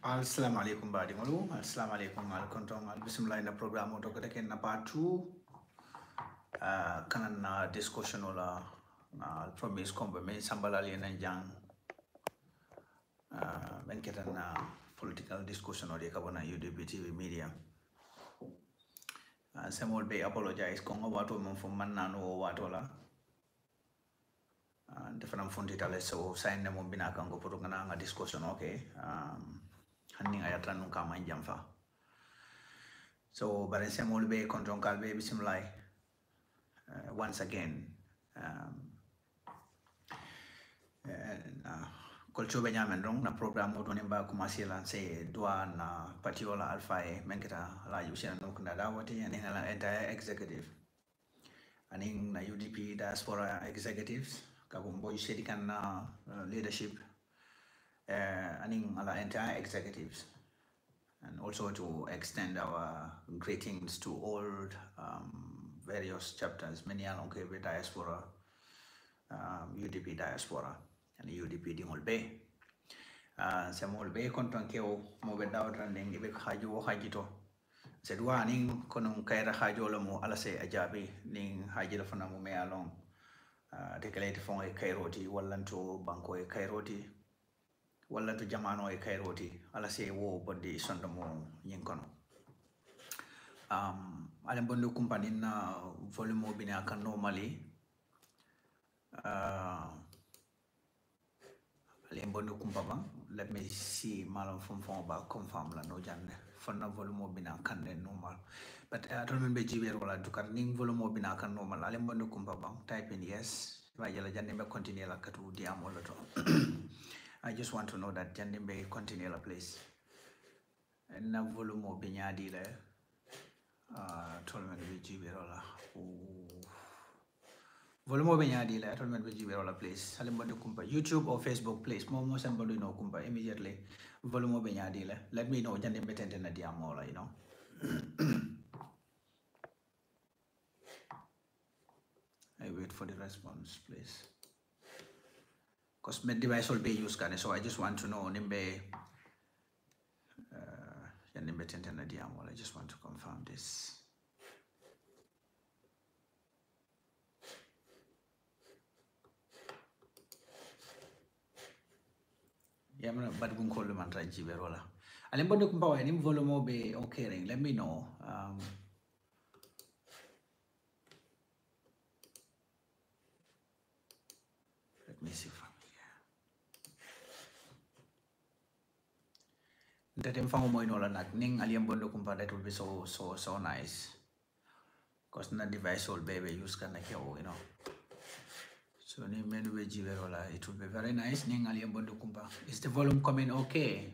Assalamualaikum badingolu. Assalamualaikum alkontong bismillah na program untuk kita kena part 2 kanan discussion ola promise kombe me sambalali na jang ben kita na political discussion odi kabona UDP TV&MEDIA. Semol be apologize kongo watu mfum manano watu la different fundi tale so sign na mo binaka ngo puru kana nga discussion okay handing ayatan nung kamay jamfa. So barin semol be kontrong kalbe bismillah once again kultur benyamin rong na program mo doon ba kumasilan say dua na patiola alpha menkita la yusian nung dawati and la entire executive aning na UDP diaspora executives kabumbo yusedikan na leadership aning ala entire executives, and also to extend our greetings to all various chapters many along with diaspora UDP diaspora and UDP 𝒕𝒉𝒊𝒏 semolbe kontang keo mo bedaw randing ibe hajo hajito sedua aning konong kaira hajo mo ala se ajabi ning hajila fana mo me along dekalate fon e kairoti wallanto banko e kairoti wala to jamano e kairoti ala se wo bodi sondamo yinkono ale bondo company na volume bina kan normally ale bondo kumpaba let me see malum from ba confirm la no jande fonna volume bina kan normal but I don't remember jiber wala dukar ning volume bina kan normal ale bondo kumpaba type in yes ba jala jande be continue la katu diam wala to I just want to know that Jandimbe continue la place. And na volume of binyadi le tournament with Jiberola. Volume of binyadi le tournament with Jiberola place. Salimbondo kumpa YouTube or Facebook place. Momo sambondo no kumpa immediately. Volume of binyadi le. Let me know Jandimbe tente na diamola, you know. I wait for the response, please. Because my device will be used, so I just want to know nimbe nimbe tentana diamol. I just want to confirm this. Yeah, but gun call man try jiberola. Alimbo do kumpa nim volume be okay. Let me know. Let me see. That mo inola nag ning aliyam bondo kumpa, that would be so nice. Cause na device will be use kana kyo, you know. So ni menu be jiberola, it would be very nice. Ning aliyam bondo kumpa. Is the volume coming okay?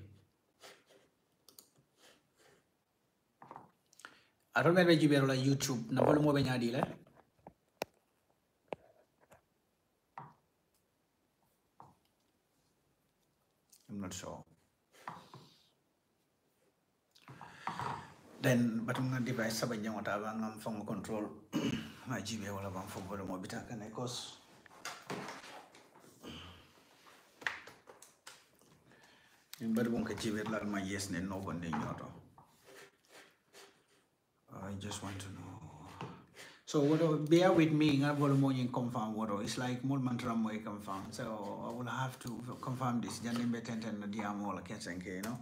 I don't remember jiberola YouTube na volume mo be nyadi le. I'm not sure. Then but on device sabanya wata bang phone control my GB wala bang phone volume mo bitaka na cause in bad bon ka GB la ma yes ne no bonde nyoto. I just want to know. So what bear with me nga volume mo confirm what it's like more mantra mo confirm. So I will have to confirm this Jandimbe tenten na diamo la kensenke, you know.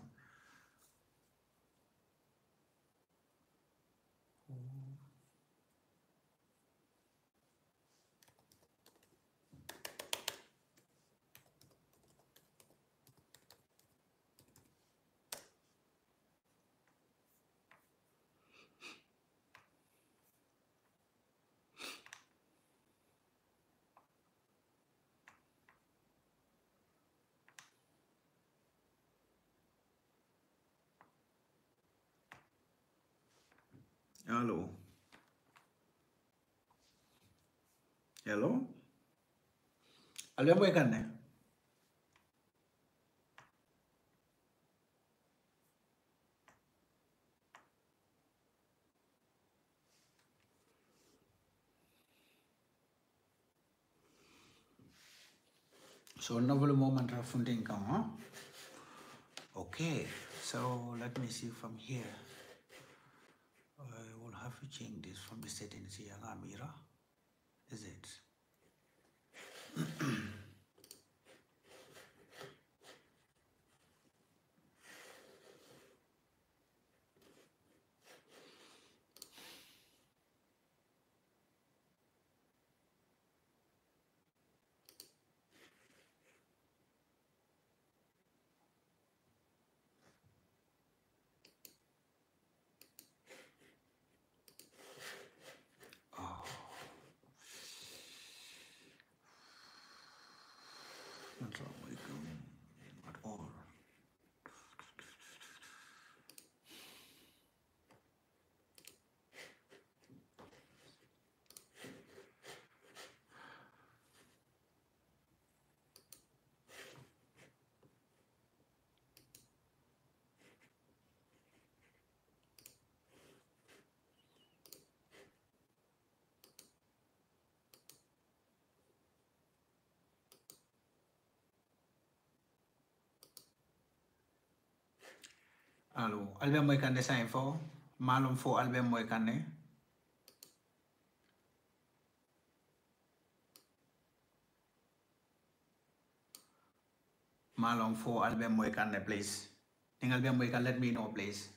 Hello. Hello. Alam mo ikan ne? So na volume mo mantra funding ka, huh? Okay. So let me see from here. I will have to change this from the settings here. Amira, is it? Oh, not at all. Allo, album moy kande sign for malum fo album moy kande. Malum fo album moy kande, please. Ting album moy can let me know, please.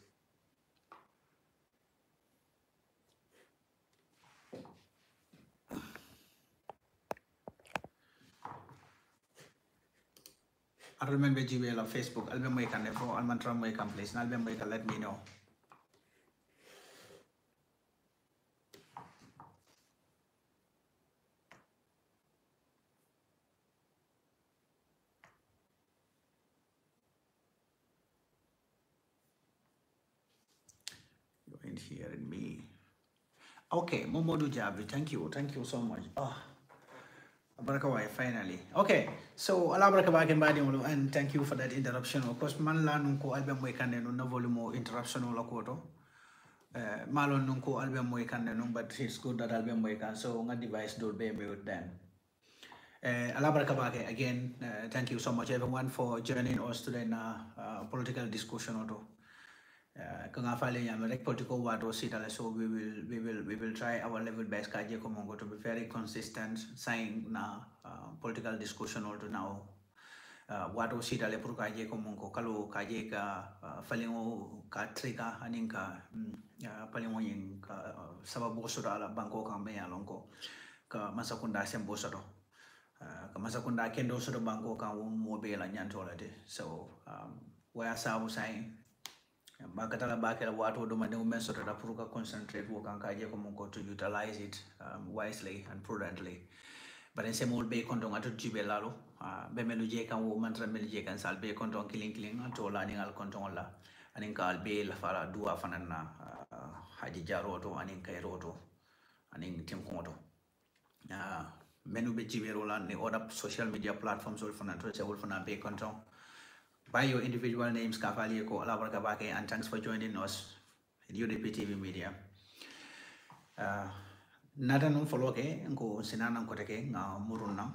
I remember GBL on Facebook. Album moy kande for almantra moy can, please. Album moy can let me know. You ain't hearing me. Okay, Momodu Jabi, thank you so much. Oh, Barakawai, finally. Okay, so and thank you for that interruption. Of course, man la nunko album moy kande no volume interruption la koto. Malon nunko album moy kande no, but it's good that album moy kan, so nga device do be with them. Again, thank you so much everyone for joining us today in political discussion auto. Political water so we will try our level best to be very consistent saying na political discussion auto now water sitale pur kaje komongo kalo kaje ka falingo ka trika aninka palingo yin ka sababu sura banko kambe alonko ka masakunda sembo soto ka masakunda kendo soto banko ka mobile nyantolate so where sabu saying Bakatala bakela wato do mande umen sort of puruka concentrate work on kaje komunko to utilize it wisely and prudently. But in some old bay condong at Jibelalo, Bemeluje can woman tramilje can sal bay condong killing to learning al contola, and in Kal Bay La Fara Dua Fanana Hajijaroto and in Kairoto and in Timkoto. Menu be Jiberola, the other social media platforms will for bay condong. By your individual names, Kafalieko, Alabarakabake, and thanks for joining us in UDP TV Media. Nada non follow ke, ngo sinanang koteke nga muruna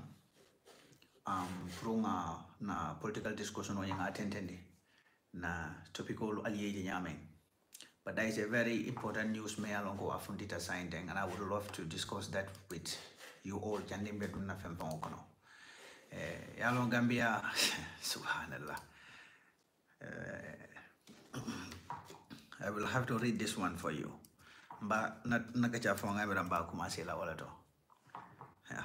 prunga na political discussion o yang attendendi na topical aliye nyame. But there is a very important news me alongo afundita signing, and I would love to discuss that with you all. Jandim beduna fempangokono. Yalong Gambia, subhanallah. I will have to read this one for you. But not nakachafong I will ba kumasila wala to. Yeah.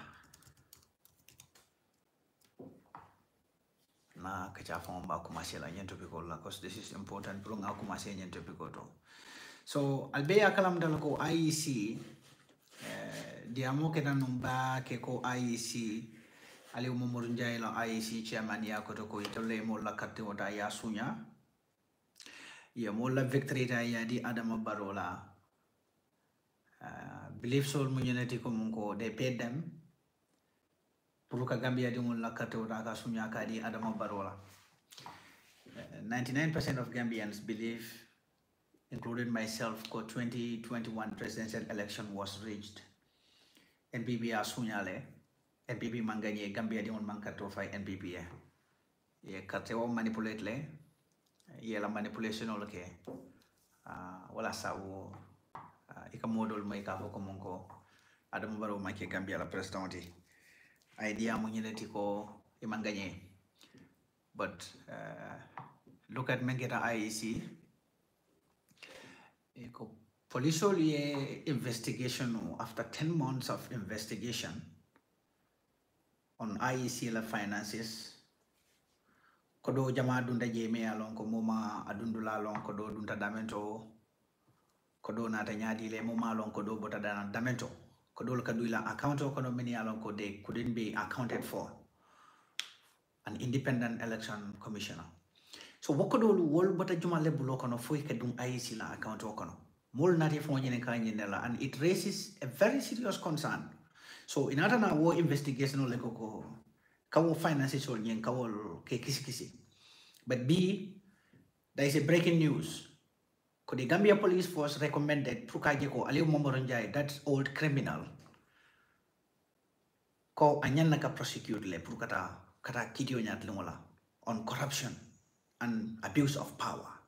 Na kachafong ba kumasila yento pikola because this is important prung aku masih yento pikoto. So albeya kalam dalako IEC diamo kita numba keko IEC ali umurunjai la IEC chairman ya kotoko itole mo la kate wata ya sunya ya mo la victory ta ya di Adama Barrow la believe soul community ko munko they paid them puruka Gambia di mo la kate wata ka sunya ka di Adama Barrow la 99% of Gambians believe, including myself, ko 2021 presidential election was reached. NPP asunyale NPP manganye Gambia di on mankato fay NPP ye katewo manipulate le yela manipulation olake wala sawo ika modol mai ka ko monko Adama Barrow make Gambia la president idea mo nyineti ko imanganye but look at mengeta IEC ko police investigation after 10 months of investigation on IEC la finances kodo jama dunda jeme alon ko moma adundula lon kodo dunta damento kodo nata nyadi le moma lon kodo bota dana damento kodo kaduila account kono mini alon ko they couldn't be accounted for an independent election commissioner so wokodo wol bota juma le bulo kono foy kadum IEC la account kono mol nati fo nyene kanyendela and it raises a very serious concern so in other na wo investigation le ko kawo finances or nyen kawol ke kisi but B there is a breaking news ko the Gambia police force recommended 𝒂𝒄𝒄𝒏 ko Alieu Momoro Njie that old criminal ko anyan naka prosecute le pour kata kidio nyat ngola on corruption and abuse of power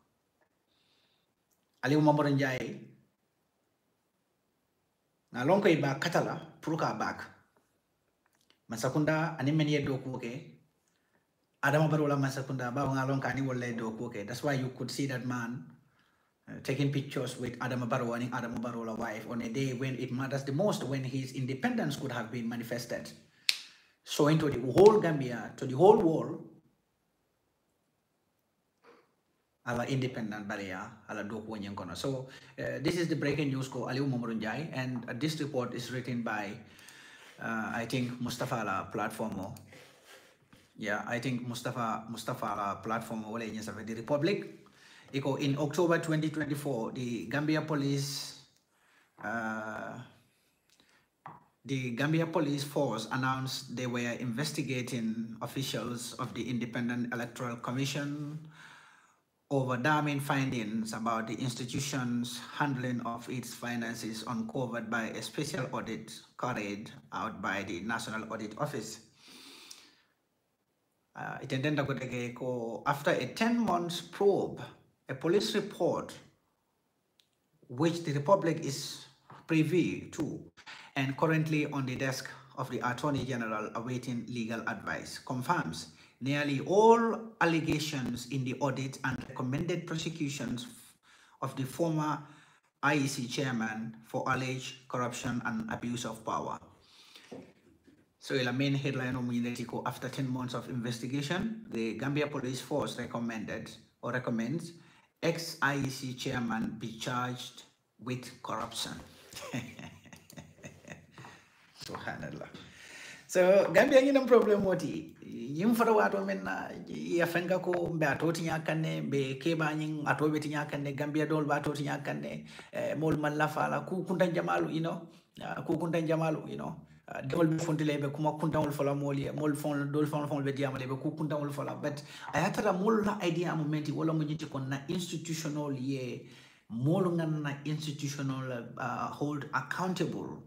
Alieu Momoro Njie na lonko iba katala pour ka back Masakunda ani meni doku okay Adama Barrow la Masakunda ba ngalon kani wolle doku okay that's why you could see that man taking pictures with Adama Barrow and Adama Barrow's wife on a day when it matters the most, when his independence could have been manifested, showing to the whole Gambia, to the whole world, our independent barrier, our doku nyankono. So this is the breaking news ko Alieu Momoro Njie, and this report is written by I think Mustafa la platform. Yeah, I think Mustafa la platform wala sa the Republic. In October 2024, the Gambia Police Force announced they were investigating officials of the Independent Electoral Commission over damning findings about the institution's handling of its finances uncovered by a special audit carried out by the National Audit Office. After a 10 months probe, a police report, which the Republic is privy to and currently on the desk of the Attorney General awaiting legal advice, confirms nearly all allegations in the audit and recommended prosecutions of the former IEC chairman for alleged corruption and abuse of power. So the main headline after 10 months of investigation, the Gambia Police Force recommends ex-IEC chairman be charged with corruption. Subhanallah. So Gambia you no problem moti. Yim fara wato menna ya fenga ko be atoti nyakane be keba nyin atobe ti nyakane Gambia dol ba atoti nyakane mol man la fala ku kunta jamalu ku kunta jamalu dol be fontile be kuma kunta wol fala moli mol fon dol fon be diamale be ku kunta wol fala but ayatara mol la idea momenti wala mo nyiti kon na institutional ye mol ngan na institutional hold accountable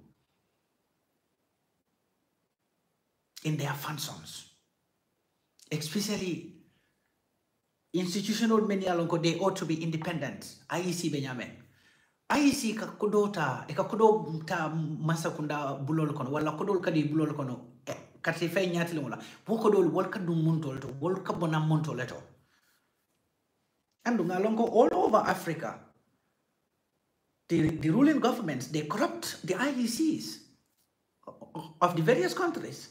in their functions, especially institutional many alonko they ought to be independent. IEC Benjamin. IEC kakudota ekakudo ta masakunda bulol kono wala kodol kadi bulol kono kati fay nyati lola bokodol wal kadu muntol to wal kabona muntol to and alonko all over Africa the ruling governments they corrupt the IECs of the various countries.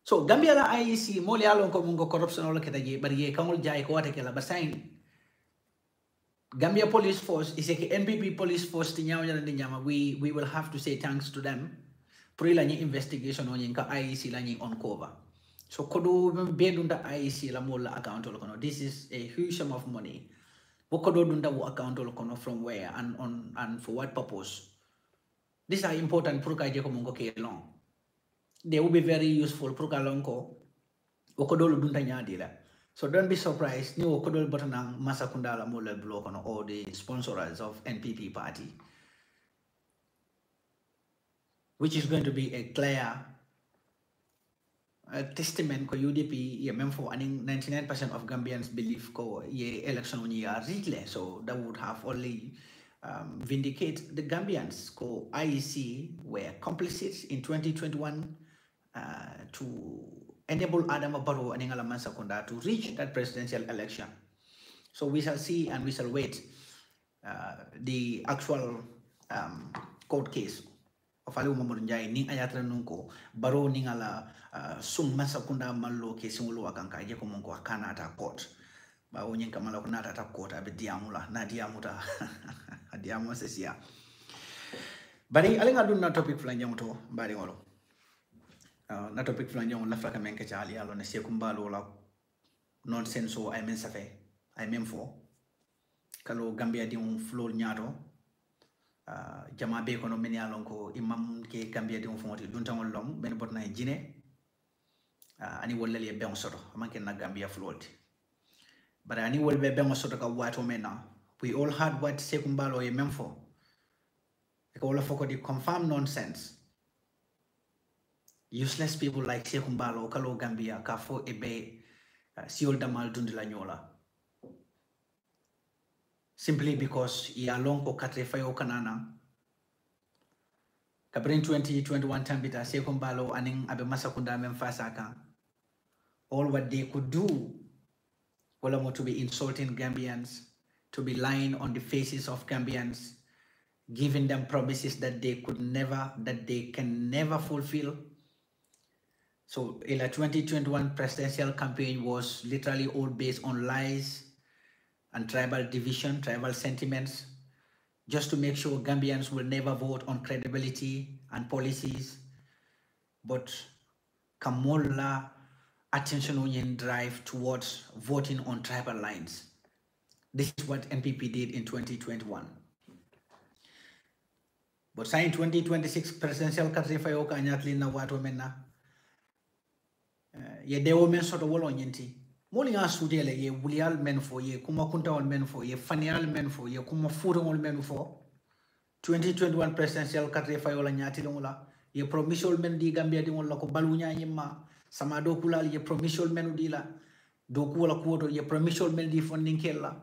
So Gambia la IEC moli alonko mungo corruption wala ketaje bari ye kamul jay ko wate kala basain Gambia Police Force is a NPP Police Force we will have to say thanks to them. Pre la investigation on yinka IEC la uncover. So kodo bedunda IEC la mola account kono. This is a huge sum of money. Kodo dunda wo account kono from where and for what purpose? These are important pro kaje ko mungo ke long. They will be very useful pro kalonko. Kodo dunda nyadila. So don't be surprised. Ni okodol botanang masakundala mole block on all the sponsors of NPP party, which is going to be a clear testament ko UDP ye même for aning 99% of Gambians believe ko ye election ni ya rigle, so that would have only vindicate the Gambians ko IEC were complicit in 2021 to enable Adama Barrow and Ingalaman Sakunda to reach that presidential election. So we shall see and we shall wait the actual court case of Aliu Mamurunjai ning ayatra nungko Barrow ningala sung masakunda malo case ngulu akanka je ko monko akana ata court ba onyen kamala ko nata ta court abe diamula na diamuta diamu sesia bari alinga dun na topic flanja muto bari ngolo na topic flanja on la flaka menke chali alo ne sekumbalo la nonsense o ay men safe ay men fo kalo Gambia di un flow nyato jama be kono men yalon ko imam ke Gambia di un fonti dun tangol lom ben botna jine ani wollel ye ben soto manke na Gambia float but ani wolbe ben soto ka wato mena we all heard what sekumbalo ye men fo ko all foko di confirm nonsense useless people like sekumbalo kalo Gambia ka fo ebe siol damal dundila nyola simply because ya long ko katre fayo kanana kabrin 2021 tambita sekumbalo aning abe masakunda men fasaka all what they could do was to be insulting Gambians, to be lying on the faces of Gambians, giving them promises that they can never fulfill. So the 2021 presidential campaign was literally all based on lies and tribal division, tribal sentiments, just to make sure Gambians will never vote on credibility and policies. But Kamola attention on drive towards voting on tribal lines. This is what NPP did in 2021. But sa in 2026 presidential katrefayo ka anyatli na wato menna ye dewo men soto wolo nyenti moli nga sudele ye wulial men fo ye kuma kuntawol men fo ye fanial men fo ye kuma furongol men fo 2021 presidential katrefayo la nyati longola ye promisol men di Gambia di wala ko balunya yimma sama do kulal ye promisol menu di la do kula kuoto ye promisol men di funding kella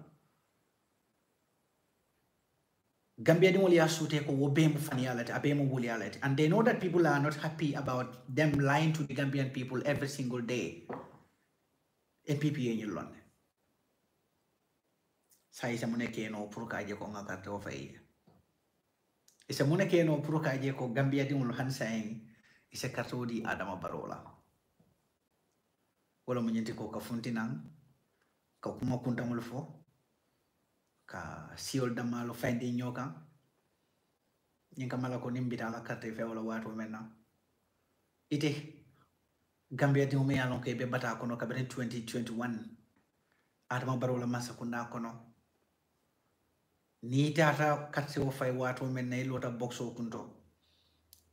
Gambia di wala sute ko wo bemu fanialati abemu wulialati, and they know that people are not happy about them lying to the Gambian people every single day. NPP en yulon sai sa muneke no puruka je ko ngaka to fay isa muneke no puruka je ko Gambia di wala han sai isa karto di Adama Barrow wala mo nyenti ko ka funtinang ka kuma kuntamul fo ka siol damalo findi nyoka nyinka mala ko nimbita la carte fe wala wato menna ite Gambia di me alon ke be bata kono ka 2021 Adama Barrow la masakunda kono ni tata carte o fay wato menna lota boxo kunto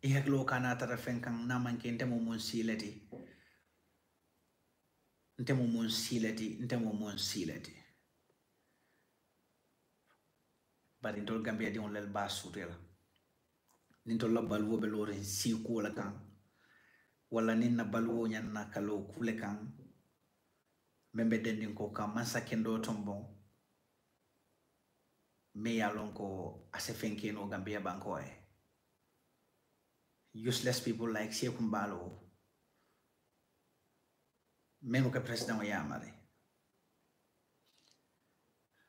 e heklo kana tara fenkan namanke ndemo mon silati ntemo mon silati bari ndol Gambia di on lel basutela nintol la balwo be lore si ko la kan wala ninna balwo nyanna kalo kule kan membe dendin ko ka masakendo tombo me yalon ko asefenke no Gambia banko useless people like sekumbalo menu ka president yamare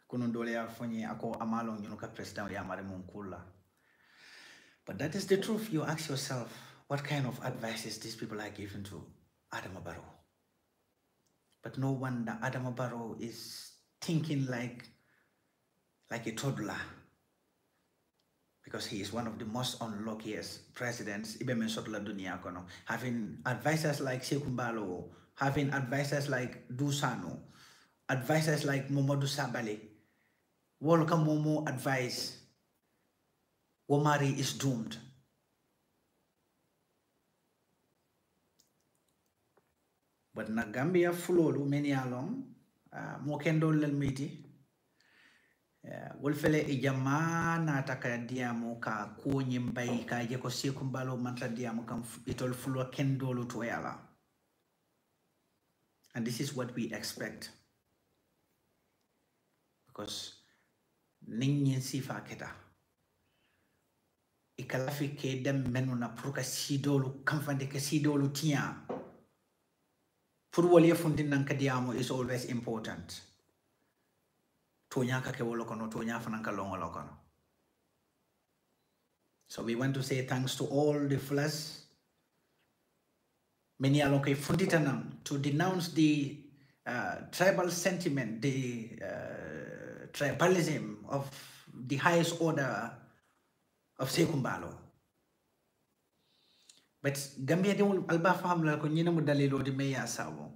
kuno dole ya fonye ako amalo nyuno ka president yamare munkula. But that is the truth. You ask yourself what kind of advices these people are giving to Adama Barrow. But no wonder Adama Barrow is thinking like a toddler, because he is one of the most unluckiest presidents having advisors like Sekumbalo, having advisors like Dusano, advisors like Momodu Sabali. Welcome Momo advice. Womari is doomed. But na Gambia fulolu many along mokendo lel miti wolfele ijama na taka diamu ka kunyi mbai ka je ko Sekumbalo mantra diamu kam itol fulo kendolu to yala And this is what we expect. Because Ning Sifa Keta. Ikalafi ke dem menuna pruka sidolu kamfande ke sidolu tia. Purwali fundin nan kadiamo is always important. Tonya ka ke wolokono tonya fananka longo lokono. So we want to say thanks to all the flash. Many are okay funditanam to denounce the tribal sentiment, the tribalism of the highest order of saihou mballow. But Gambia de alba famla ko nyina mo dalilo di meya sawo.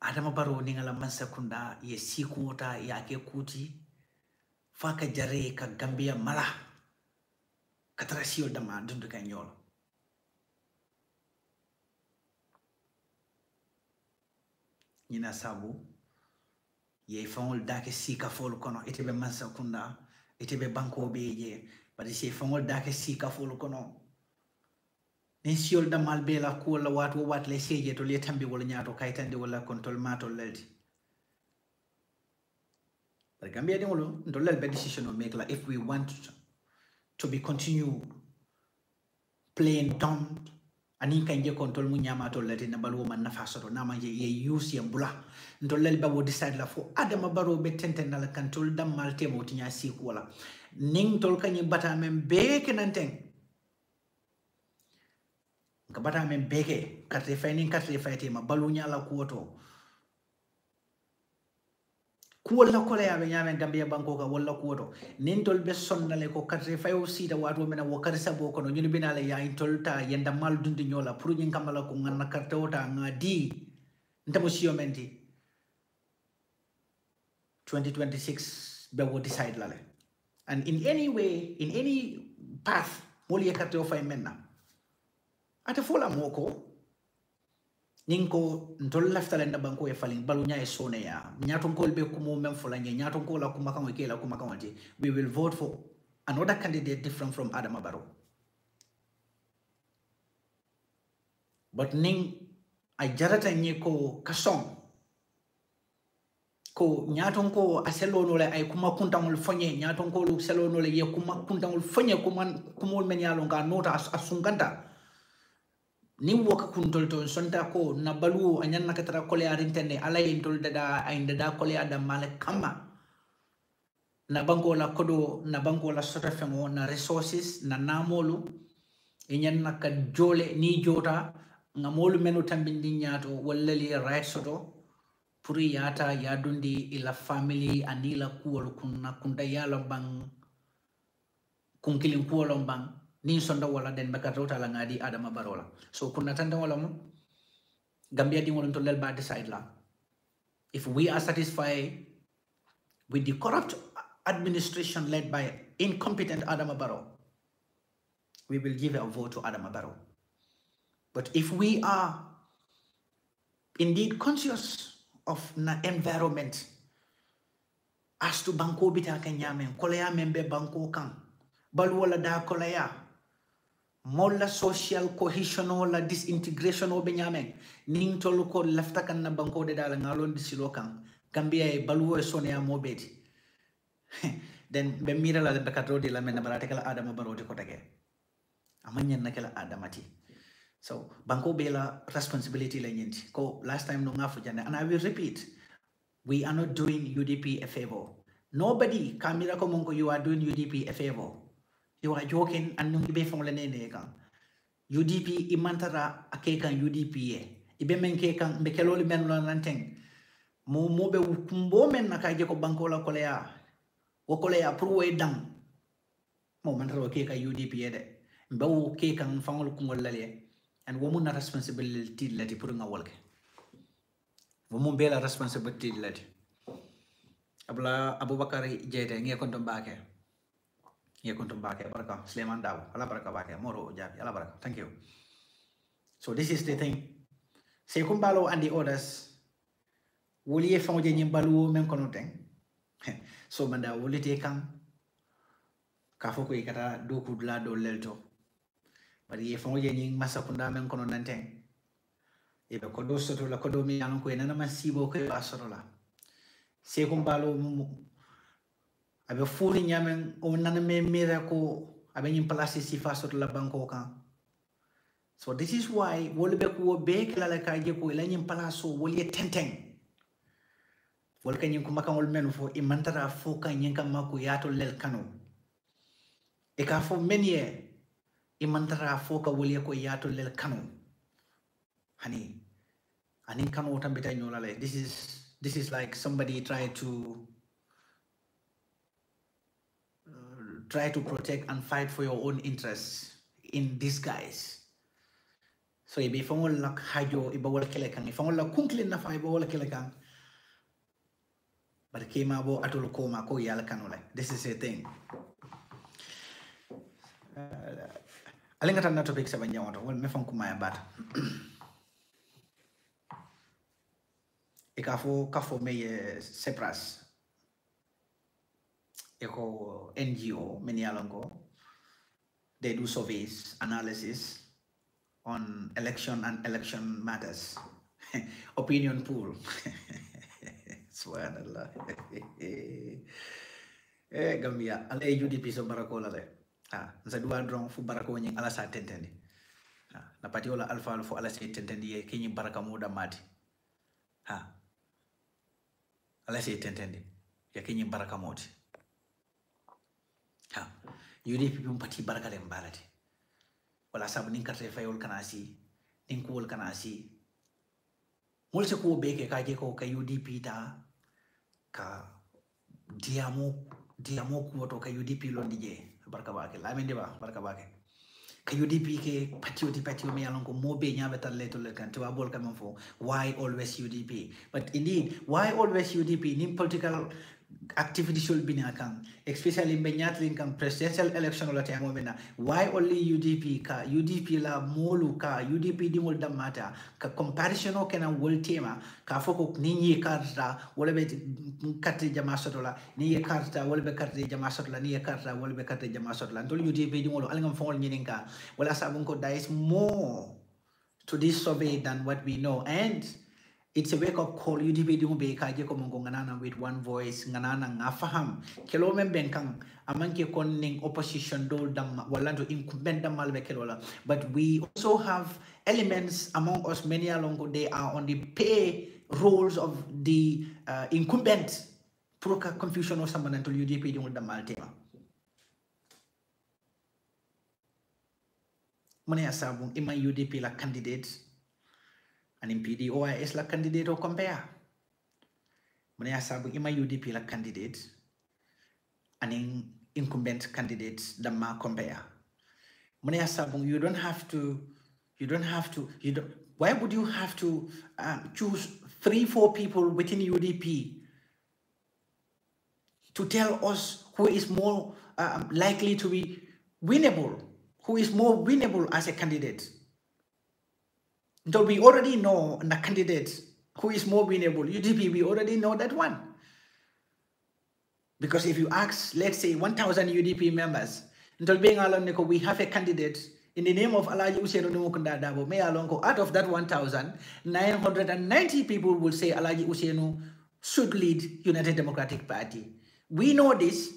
Adama Barrow ningala mansa kunda ye sikuota ya ke kuti faka jare ka Gambia mala katrasio dama dundu kanyol. Nina sabu ye fangol dake sika fol kono itebe mansa kunda itebe banko beje bari se fangol dake sika fol kono nin siol damal bela ko la wat le seje to le tambi wala nyaato kaytande wala control mato leldi but Gambia de wolo ndo lel be decision o make la if we want to be continue playing dumb ani kanje control mu nyamato leldi na balu man nafa soto na manje ye use ye bula ndo lel be wo decide la fo Adama Barrow be tenten na la control damal temo tinya siku wala ning tol kany bata men be kenanteng kabata men beke katre fayte ma balunya la kuoto kuola kole ya nyame Gambia banko ka wala kuoto nintol be sonnale ko katre fayo sida wato mena wo karisa boko no nyuni binale ya intolta yenda mal dundi nyola pour nyin kamala ko nganna karte wota ngadi ndamo siomenti 2026 be wo decide lale and in any way in any path moli karte o fay menna ate fola moko ninko ntol laftale na banko e falin balunya e sone ya nyaton kol be kumo mem fola nya nyaton kola kuma kan ke la kuma kan we will vote for another candidate different from Adama Barrow but ning a jarata nye ko kasong ko nyaton ko aselo no le ay kuma kuntangul fonye nyaton ko lu selo no le ye kuma kuntangul fonye kuma kumol men yalon ka nota asunganta ni woka kuntol to sonta ko na balu anyan nakatara kole arintene ala intol dada ainda da kole adam male kama na banko la kodo na banko la sota fengo na resources na namolu inyan naka jole ni jota ngamolu menu tambindi nyato wallali right soto puri yata yadundi ila family anila kuwol kunna kunda yalo bang kunkilin kuwolon bang nin sonda wala den bakatota la ngadi Adama Barrow la so kunna tanda wala mo Gambia di wala to lel ba decide la if we are satisfied with the corrupt administration led by incompetent Adama Barrow we will give a vote to Adama Barrow but if we are indeed conscious of na environment as to banko bita kanyamen kolaya membe banko kan balu wala da kolaya molla social cohesion la disintegration o benyamen ning tolu ko lafta kan na banko de dala ngalon disilo kan Gambia e baluo e sonia mobeti then be mira la be katro de la men barate kala Adama Barrow de ko tage amanyen na kala Adamati so banko bela responsibility la nyenti ko last time no ngafu jane and I will repeat we are not doing UDP a favor nobody kamira ko monko you are doing UDP a favor. You are joking and nung ibe fong lene kan UDP imantara ake kan UDP ibe men ke kan be keloli men lo nanteng mo be kumbo men nakaje ko banko la kolea wo kolea pour we dang mo man ro ke ka UDP de mbe wo ke kan fangol kungol lale and wo mun na responsibility lati pour nga wolke wo mun be la responsibility lati abla Abubakar jete nge kon to mbake ya kuntum bake baraka Sleman Daw ala baraka bake moro jabi ala baraka thank you so this is the thing saihou mballow and the others woli e fawje nyim balu men kono ten so manda woli te kan ka foko e kata do kudla do lelto bari e fawje nyim masakunda men kono nanten Ebe kodo soto la kodo mi alon ko enana masibo ko basoro la. Se ko mbalo abe furi nyamen o nana me mera ko abe nyim place si fasoto la banko kan. So this is why wole be ko be kala la kaje ko la nyim place o wole tenteng. Wol kan nyim ko makan wol men fo imantara fo kan nyim kan mako yato lel kano. E ka fo menye imantara fo ka wole ko yato lel kano. Hani anin kano tambita nyola le. This is like somebody try to protect and fight for your own interests in disguise. So if you want to hajo, if you want to kill if you want to kunklin na fa, if you want to kill but kema bo atolo koma ko yala kanole. This is a thing. Alingata na topic sa banya wato. Well, me fang kumaya bat. Kafo me sepras. Eko NGO many alongo. They do surveys, analysis on election and election matters. Opinion pool. Subhanallah. Gambia ale UDP so barakola le. Nsa duwa drong fu barako nying ala sa tentendi. Na patiola alfa fu ala sa tentendi ye kinyi baraka muda mati. Ala sa tentendi ye kinyi baraka moti. UDP pati baraka le mbalati. Wala sabu ninkarte fayol kanasi, ninkuol kanasi. Mulse ko beke kaje ko ka UDP ta ka diamo ko ka UDP londije barka bake la men deba barka bake ka UDP ke patio me alon ko mobe nyabe talle to le kan to abol kam fo why always UDP, but indeed why always UDP nim political activity should be nakang, especially benyatling kang presidential election la tiamo mena. Why only UDP ka UDP la molu ka UDP di mol damata ka comparison o kena wol tema ka foko ninyi karta wala be karte jama sotola ni karta wala be karte jama sotola ni karta wala be karte jama sotola ndol UDP di mol alingam fongol nyininka wala sabun ko there is more to this survey than what we know, and it's a wake-up call. UDP di mo be kaje ko mong nganana with one voice nganana ngafaham kelo membenkang amanke konning opposition do dam wala to incumbent dam malbe kelola, but we also have elements among us many along they are on the pay roles of the incumbent proka confusion or someone until UDP di mo dam maltema mone asabung ima UDP la candidates and in PDOIS la candidate or compare. Mane asabu ima UDP la candidate and in incumbent candidates the ma compare. Mane asabu you don't why would you have to choose 3-4 people within UDP to tell us who is more likely to be winnable, who is more winnable as a candidate? So we already know the candidate who is more winnable. UDP, we already know that one. Because if you ask, let's say 1,000 UDP members, we have a candidate in the name of Alaji Usainu Numukunda Dabo, out of that 1,000, 990 people will say Alaji Usainu should lead United Democratic Party. We know this.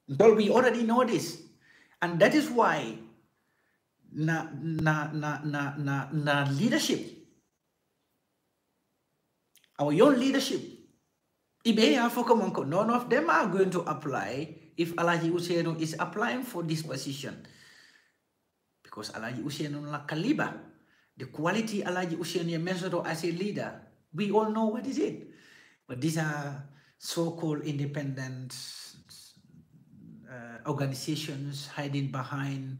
We already know this. And that is why na leadership, our young leadership, none of them are going to apply if Alaji Usainu is applying for this position. Because Alaji Usainu la caliber, the quality Alaji Usainu measured as a leader, we all know what is it. But these are so-called independent organizations hiding behind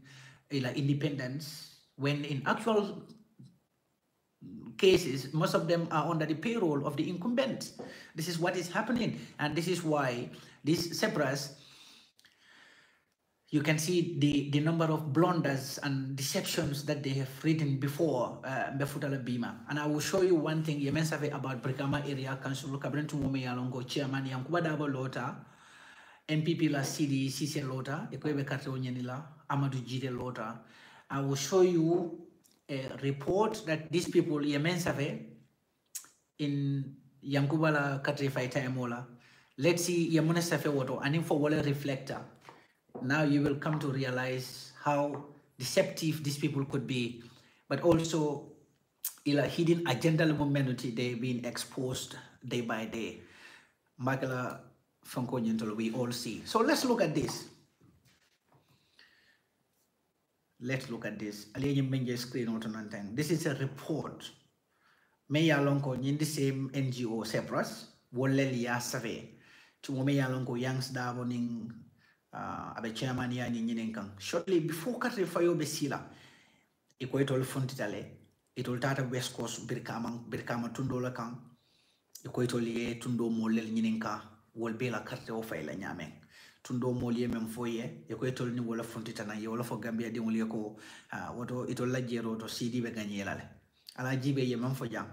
independence, when in actual cases, most of them are under the payroll of the incumbents. This is what is happening, and this is why these separatists, you can see the number of blunders and deceptions that they have written before 𝒂𝒄𝒄𝒏. And I will show you one thing about Brikama Area Council, Kabrentu Mumeyalongo Chairman Yankubadabo Lota, NPP la CD CC Lota, Ekwebe Karte Onyenila, Amadou Jide Lota. I will show you a report that these people Yemen Save in Yankubala Katri Fighter Emola. Let's see Yamuna Safe Water and for Waller Reflector. Now you will come to realize how deceptive these people could be, but also a hidden agenda momentum they've been exposed day by day. Magala Funko we all see. So let's look at this. Let's look at this. Screen. This is a report. May Yalonko in the same NGO Cyprus, Wolelia Save, to May Yalonko Yangs Davoning Abe Chairman Yan. Shortly before Katri Fayo Besila, Equator Fontitale, it will tata West Coast Birkama Tundola Kang, Equator Tundo Molel Yininka, Wolbela Katri Faila Nyame. Tundo molie memfoye Equator ni wola fontitana yola for Gambia di Moliako wato itola jero to CD be ganyelale ala jibe ye memfo jam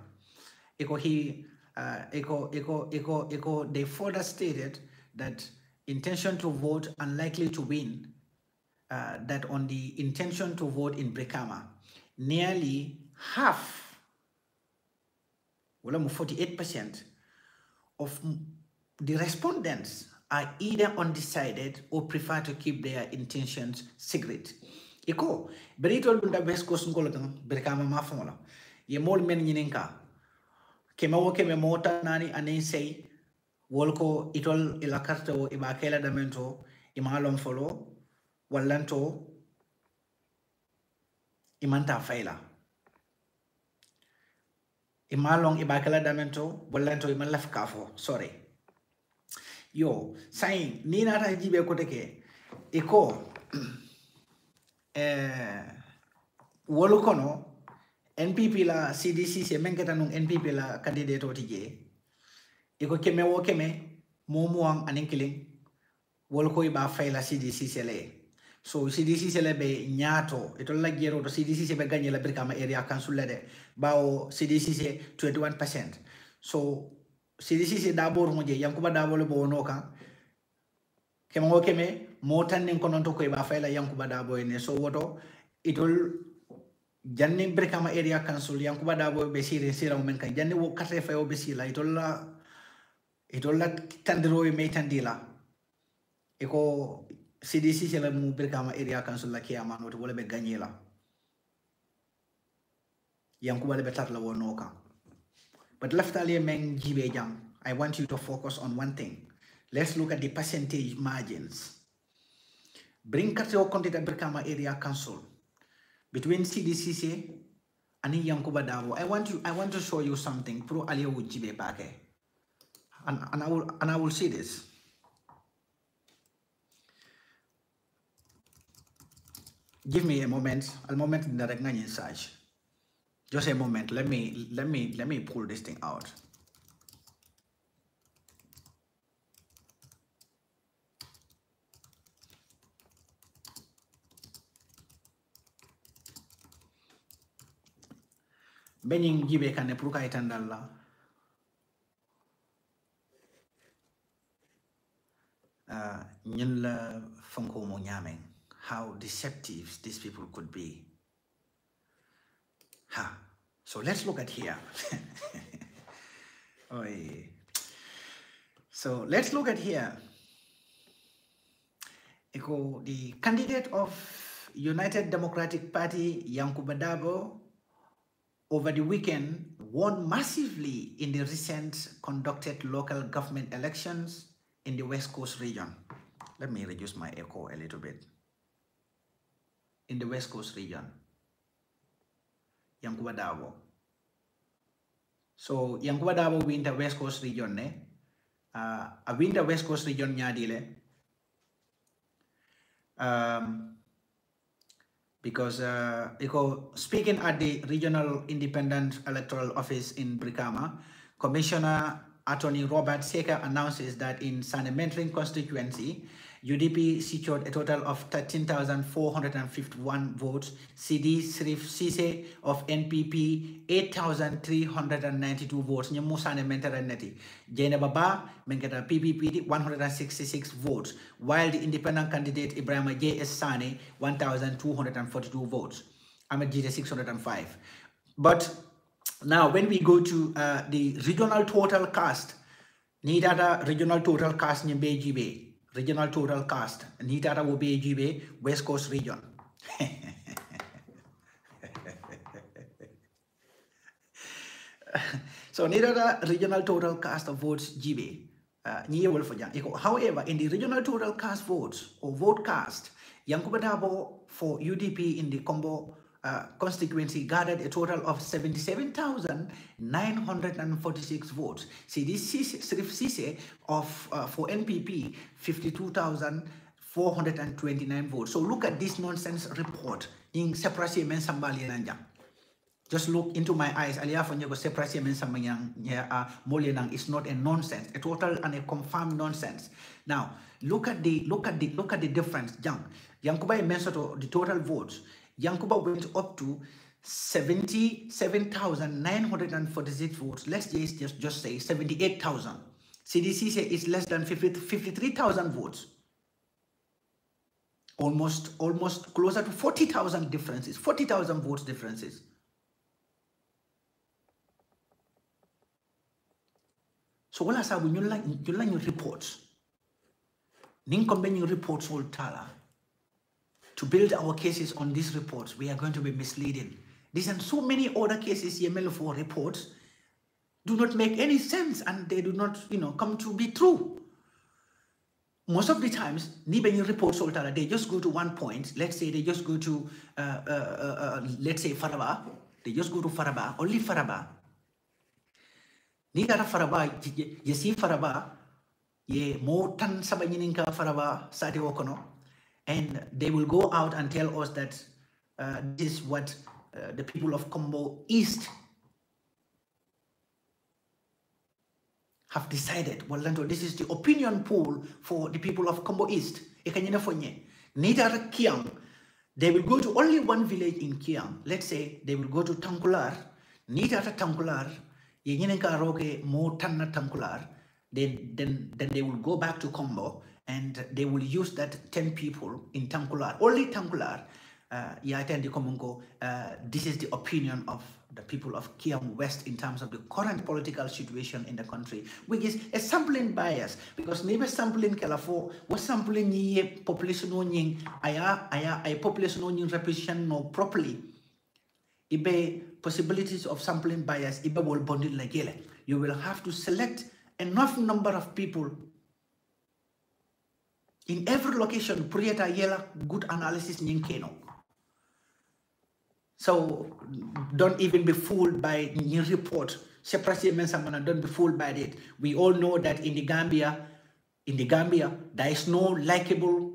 they further stated that intention to vote unlikely to win, that on the intention to vote in Brikama nearly half, well, 48% of the respondents are either undecided or prefer to keep their intentions secret. Iko, berito bunda West Coast ngolotang Brikama mafola. Ye mol men yininka. Kemawo keme mota nani ane say wolko itol ilakarto ibakela damento imalom follow wallanto imanta faila. Imalong ibakela damento wallanto imalaf kafo. Sorry. Yo, saying Nina Jibe Koteke, Eko Wolokono, NPP la CDC se mengetanung NPP la candidate OTJ, Eko Keme Wokeme, Momuang Aninkiling, Wolko iba faila CDC sele. So CDC sele be nyato, ito la gero to CDC se be ganye la Brikama area council lede, bao CDC se 21%. So CDC se dabor moje yankuba dabole bo noka kemo keme motan nin konon to ko ba fayla yankuba dabo ne so woto itol janni Brikama area council yankuba dabo be sira men kan janni wo kate fayo be sila itol la tandiro e metandila eko CDC se la mu Brikama area council la kiyama no to wala be gagnela yankuba le betat la wo noka. But left meng jibe jang, I want you to focus on one thing. Let's look at the percentage margins. Bring Kateo Contita Brikama Area Council between CDCC and Yankuba Davo. I want to show you something. Pro Aliou jibe bake, and I will see this. Give me a moment. A moment in the Regnan search. Just a moment. Let me pull this thing out. Bening jibe kane pruka itandalla. Nyilla funko mo nyameng. How deceptive these people could be. So let's look at here. So let's look at here. The candidate of United Democratic Party, Yankuba Dabo, over the weekend won massively in the recent conducted local government elections in the West Coast region. Let me reduce my echo a little bit. In the West Coast region. Yankuba Dabo. So Yankuba Dabo win the West Coast region ne. A win the West Coast region nyadile. Because speaking at the Regional Independent Electoral Office in Brikama, Commissioner Attorney Robert Seka announces that in Sanementring constituency, UDP secured a total of 13,451 votes, CD Srif Sise of NPP 8,392 votes, Nyamu Sanementara Neti, Jane Baba, Menketa PPP 166 votes, while the independent candidate Ibrahim J.S. Sane 1,242 votes. Ahmed Jite 605. But now when we go to the regional total cast, ni data regional total cast ni BGB. Regional total cast ni data will BGB West Coast region. So ni data regional total cast of votes GB. However, in the regional total cast votes or vote cast, Yankuba Dabo for UDP in the Combo constituency gathered a total of 77,946 votes. See, this is of for NPP 52,429 votes. So look at this nonsense report in separation mensambali nanja. Just look into my eyes. Separation is not a nonsense, a total and a confirmed nonsense. Now look at the difference. Yankuba mentioned the total votes. Yankuba went up to 77,946 votes. Let's just say 78,000. CDC says it's less than 53,000 votes. Almost closer to 40,000 differences. 40,000 votes differences. So wala sabu nyula reports. Ninkombe reports will tala. To build our cases on these reports, we are going to be misleading. These and so many other cases for reports do not make any sense, and they do not, come to be true. Most of the times, Nibeni reports they just go to one point. Let's say they just go to let's say Faraba. They just go to Faraba, only Faraba. Ni kata Faraba, you see Faraba, ye more tan sabanyininka Faraba sati wokono, and they will go out and tell us that this is what the people of Combo East have decided. Well, this is the opinion poll for the people of Combo East. Nidara Kiang, they will go to only one village in Kiang. Let's say they will go to Tankular. Nidara Tankular. Then they will go back to Combo and they will use that 10 people in Tankular, only Tankular. This is the opinion of the people of Kiam West in terms of the current political situation in the country, which is a sampling bias, because maybe sampling Kalafo was sampling ye population onying aya population onying representation no properly. Ibe possibilities of sampling bias, ibe will bonded like yele. You will have to select enough number of people in every location, create a yela good analysis nyinkeno. So don't even be fooled by new report. Separation don't be fooled by it. We all know that in the Gambia, there is no likable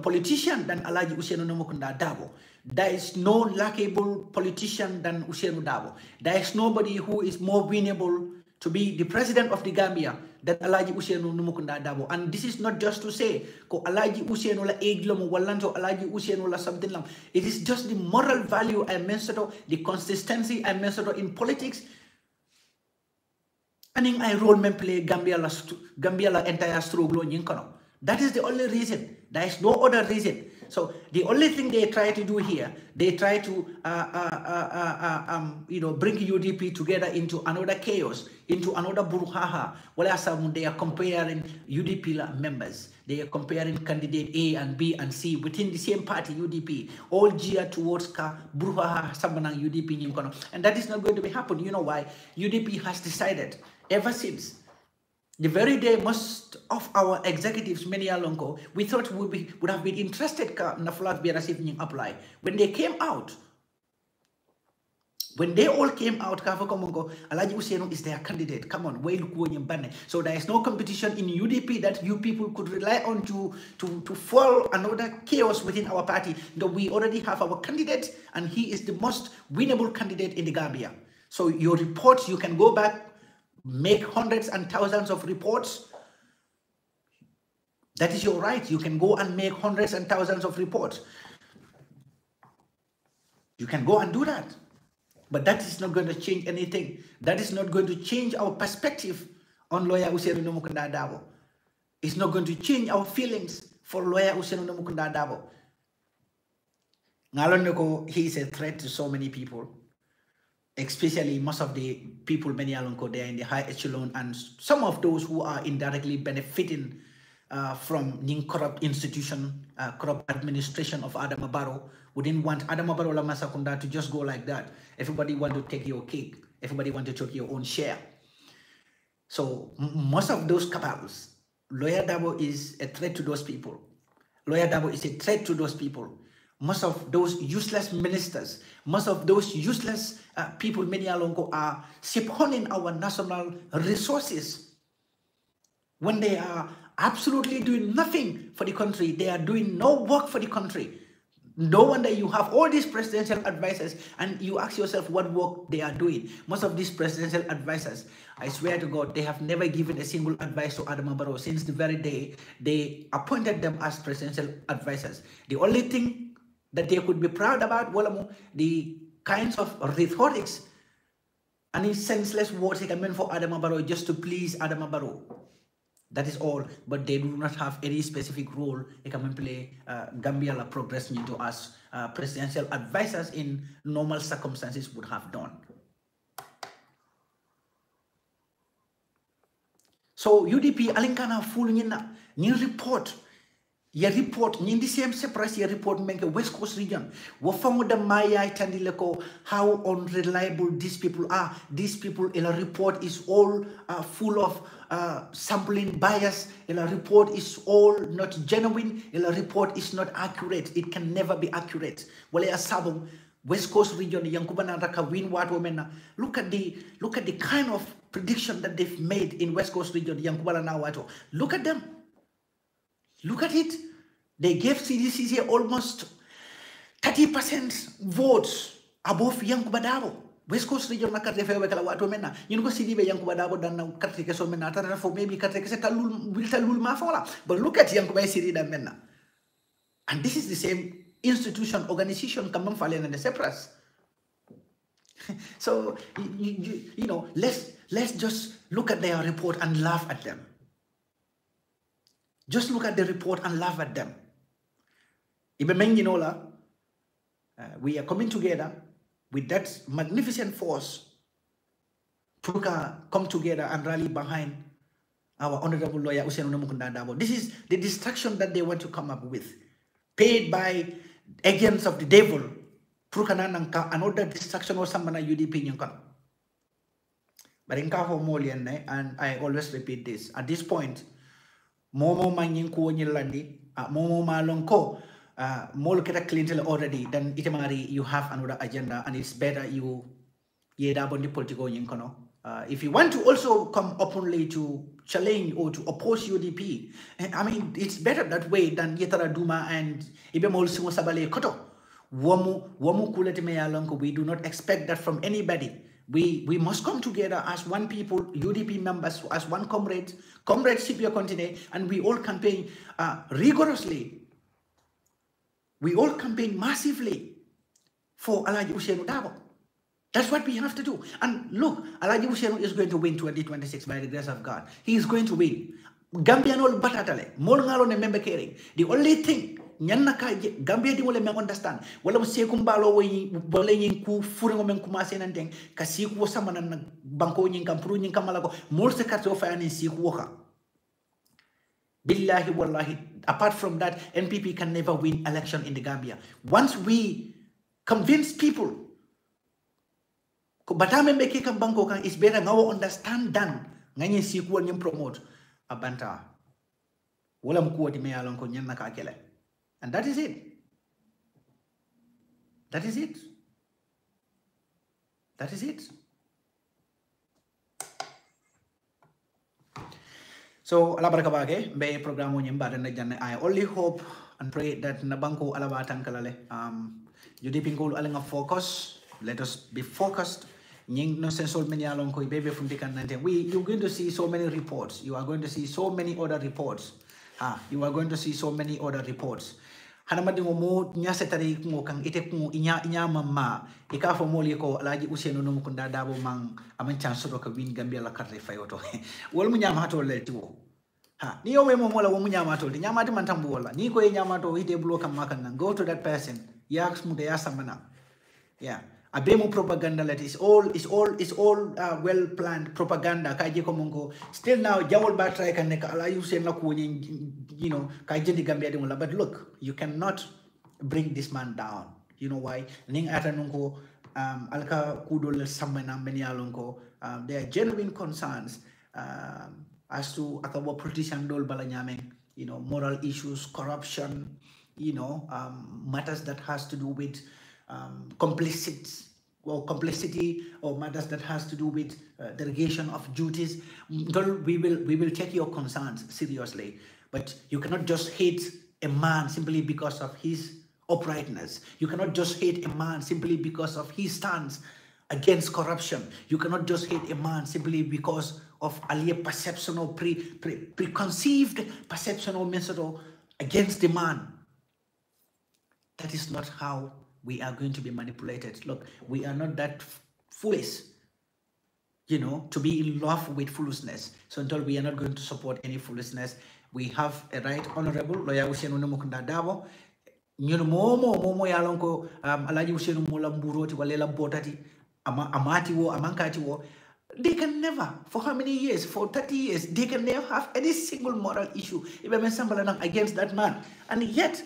politician than Alaji Ousainou Nomokunda Dabo. There is no likable politician than Ousainou Dabo. There is nobody who is more winnable to be the president of the Gambia than Alaji Ousainou Nomokunda Dabo. And this is not just to say, ko Alaji Ousainou la age lam wallanto Alaji Ousainou la something lam. It is just the moral value I mentioned, the consistency I mentioned in politics. And I role men play Gambia la entire struggle nyinkano. That is the only reason. There is no other reason. So the only thing they try to do here, they try to bring UDP together into another chaos, into another brouhaha. They are comparing UDP members. They are comparing candidate A and B and C within the same party, UDP, all geared towards brouhaha sabanang UDP. And that is not going to be happen. You know why? UDP has decided ever since the very day most of our executives many years ago, we thought would have been interested in apply. When they came out, when they all came out, Alaji Ousainou is their candidate. Come on, so there is no competition in UDP that you people could rely on to fall another chaos within our party. We already have our candidate, and he is the most winnable candidate in the Gambia. So your reports, you can go back, make hundreds and thousands of reports. That is your right. You can go and make hundreds and thousands of reports. You can go and do that. But that is not going to change anything. That is not going to change our perspective on lawyer Ousainou Nomokunda Dabo. It's not going to change our feelings for lawyer Ousainou Nomokunda Dabo. Ngalon he is a threat to so many people, especially most of the people many alonko they are in the high echelon, and some of those who are indirectly benefiting from the corrupt institution, corrupt administration of Adama Barrow. We didn't want Adama Barrow Lama Sakunda to just go like that. Everybody want to take your cake. Everybody want to take your own share. So most of those cabals, Lawyer Dabo is a threat to those people. Lawyer Dabo is a threat to those people. Most of those useless ministers, most of those useless people, many alongo are siphoning our national resources when they are absolutely doing nothing for the country. They are doing no work for the country. No wonder you have all these presidential advisors and you ask yourself what work they are doing. Most of these presidential advisors, I swear to God, they have never given a single advice to Adama Barrow since the very day they appointed them as presidential advisors. The only thing that they could be proud about, the kinds of rhetorics and senseless words they can mean for Adama Barrow just to please Adama Barrow. That is all, but they do not have any specific role they can play Gambia la progress into as presidential advisors in normal circumstances would have done. So UDP alinkana full ni report. Your report, in the same surprise, your report make a West Coast region. Wafango the Maya Tandileko, how unreliable these people are. These people in a report is all full of sampling bias. In a report is all not genuine. In a report is not accurate. It can never be accurate. Wale asabong West Coast region, Yankubana Raka win what women. Look at the kind of prediction that they've made in West Coast region, Yankubana Nawato. Look at them. Look at it. They gave CDCC almost 30% votes above Yankuba Dabo. West Coast region na katre fewe kala watu mena. You know CDB Yankuba Dabo dan na katre keso mena. Tara for maybe katre kese talul will talul mafola. But look at Yankuba City da mena. And this is the same institution, organization kamang falen and the separas. So you know, let's just look at their report and laugh at them. Just look at the report and laugh at them. We are coming together with that magnificent force to come together and rally behind our honorable lawyer Usenu Mukunda Dabo. This is the distraction that they want to come up with, paid by agents of the devil. Another distraction was somebody UDP. But in Kafo Molian, and I always repeat this, at this point, Momo Mangin Ko Nilandi, Momo Malonko, Mol Keta Clinton already, then Itemari, you have another agenda, and it's better you Yedabon the political Yinkono. If you want to also come openly to challenge or to oppose UDP, I mean, it's better that way than Yetara Duma and Ibemol Simo Sabale Koto. Wamu Kuletime Alonko, we do not expect that from anybody. We must come together as one people, UDP members, as one comrades Scipio Continent, and we all campaign rigorously. We all campaign massively for Alaji Usenu Dabo. That's what we have to do. And look, Alaji Usenu is going to win 2026 by the grace of God. He is going to win. Gambian all batatale, Molngalo ne member caring. The only thing Nyanaka Gambia di wole men understand. Wala sekum balo we bole yin ku furingo men kumase nanteng kasi ku sama na banko yin kampuru yin kamalago more se kato fa ani si ku woka. Billahi wallahi. Apart from that, NPP can never win election in the Gambia. Once we convince people ko batame mbeke kam banko kan is better ngawo understand dan ngani si ku nyim promote abanta. Wala mkuwa di me alon ko nyanna ka kele. And that is it. That is it. That is it. So, alabarakabage, be programo nyimba na jan. I only hope and pray that nabanko alabatan kalale. UDP ngol alinga focus. Let us be focused. Nying no sensol many along ko ibebe fundikan nante. You're going to see so many reports. You are going to see so many other reports. You are going to see so many other reports. Hanamadi mo nyase tari mo kang ite mo inya mama ikafo moli ko Alaji Usenu Mukunda Dabo mang aman chance ro ka win Gambia la karte fayoto wol mu nyama to le tiwo ni yo mo mola wo mu nyama to nyama ti man tambu wala ni ko e nyama to ite blow kam makan go to that person Yaks mudaya samana. Yeah. Abemo propaganda that is all well planned propaganda kaje komongo. Still now jawol ba try kan nek ala you say na ko you know kaje di Gambia de but look, you cannot bring this man down. You know why? Ning ata nungo alka kudol samana menialonko. There are genuine concerns as to akawa politician dol balanyameng, you know, moral issues, corruption, you know, matters that has to do with complicity or matters that has to do with delegation of duties. We will take your concerns seriously, but you cannot just hate a man simply because of his uprightness. You cannot just hate a man simply because of his stance against corruption. You cannot just hate a man simply because of a perception or preconceived perception or method against the man. That is not how we are going to be manipulated. Look, we are not that foolish, you know, to be in love with foolishness. So until we are not going to support any foolishness, we have a right honorable lawyer Usenu Mukunda Dabo. You know, momo yalonko alaji Usenu Mula Mburoti walela botati amati wo amankati wo. They can never, for how many years? For 30 years, they can never have any single moral issue against that man. And yet,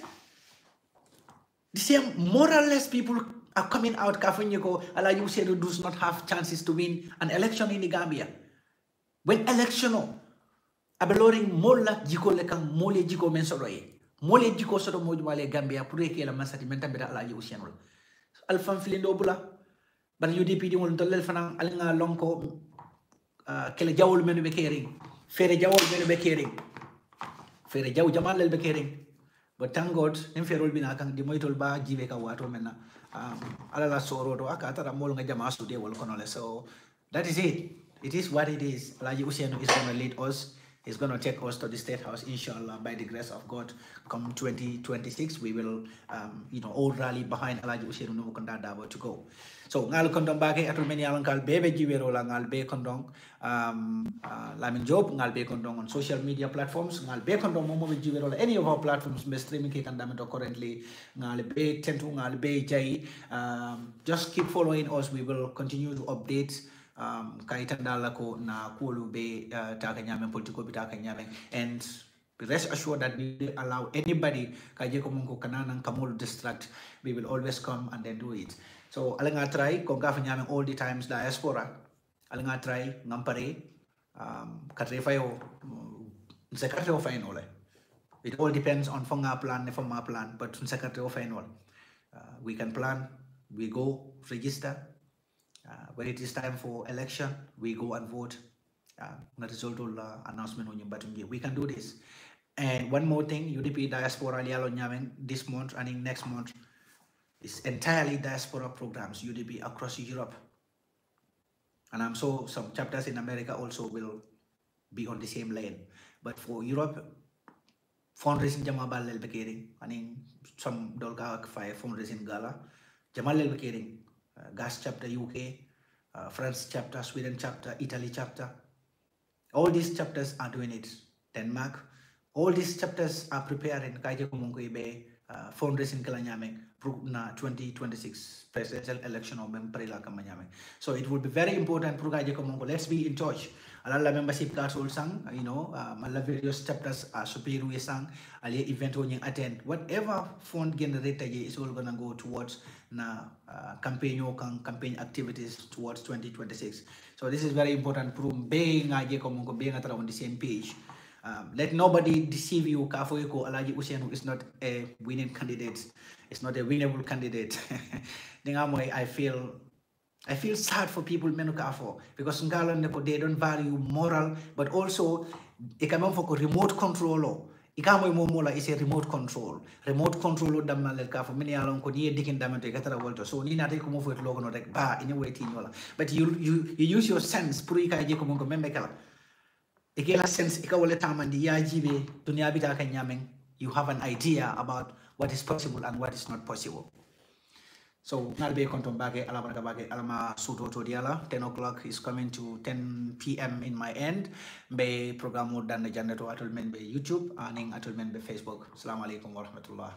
the same moralless people are coming out. Kafanyeko, Alaji Usenu does not have chances to win an election in the Gambia. When election, abeloring mola jiko lekang mole jiko mensoroye. Mole jiko soto mojumale Gambia pureke la masati menta beda Alaji Usenu. Alfan filindo bula. But UDP di won tolel fanang alinga lonko kele jawol menu be kering. Fere jawol menu be kering. Fere jaw jamal lel be kering. But thank God, in ferol binakang di moitol ba jive ka wato mena alala soro do akata ramol nga jama stude wal konole. So that is it. It is what it is. Alaji Usenu is gonna lead us. He's gonna take us to the State House, inshallah, by the grace of God. Come 2026, we will, you know, all rally behind Alaji Usenu Mukunda Dabo to go. So ngal kondong bage atul meni alang kal bebe jiwero la ngal be kondong lamin job ngal be kondong on social media platforms ngal be kondong momo be jiwero la any of our platforms be streaming ke kandamento currently ngal be tentu ngal be jai. Just keep following us. We will continue to update kaitandala ko na kulu be takanyame politiko be takanyame, and rest assured that we will allow anybody kaje komungo kananang kamul distract. We will always come and then do it. So alinga try kung kafanyame all the times diaspora alinga try ngampare katrefayo secretary of final. It all depends on fonga plan but secretary of final. We can plan, we go register. When it is time for election, we go and vote. The result of the announcement on your we can do this. And one more thing, UDP diaspora this month and in next month is entirely diaspora programs, UDP across Europe. And I'm sure some chapters in America also will be on the same lane. But for Europe, fundraising Jamabal Elbekering, and in some Dolga 5 fundraising gala, Jamal Elbekering, Gas chapter UK, France chapter, Sweden chapter, Italy chapter. All these chapters are doing it. Denmark, all these chapters are preparing Kaije Kumunguibe fundraising Kalanyame na 2026 presidential election of Memprela Kamanyame. So it would be very important for Kaije Kumungu. Let's be in touch. Alala membership cards all sang, you know, mala various chapters are superior sang, ali event when you attend. Whatever fund generated is all gonna go towards na campaign activities towards 2026. So this is very important. Being on the same page. Let nobody deceive you. Kafoyeko Alaji Usenu is not a winning candidate. It's not a winnable candidate. I feel sad for people menukafo because they don't value moral, but also for remote control. Ikamo momola is a remote control. Remote control damnal kafo many along could ye dikin damage gather volto. So ni nate come for logo no like ba in a way tinola. But you use your sense purika jekomongo membekala. Ikela sense ikawole tamandi yajibe dunyabita kanyameng. You have an idea about what is possible and what is not possible. So nalbe kontom bage alama bage alama suto to diala 10 o'clock is coming to 10 p.m. in my end. Be program dan janato atulmen be YouTube aning atulmen be Facebook. Assalamu alaikum warahmatullah.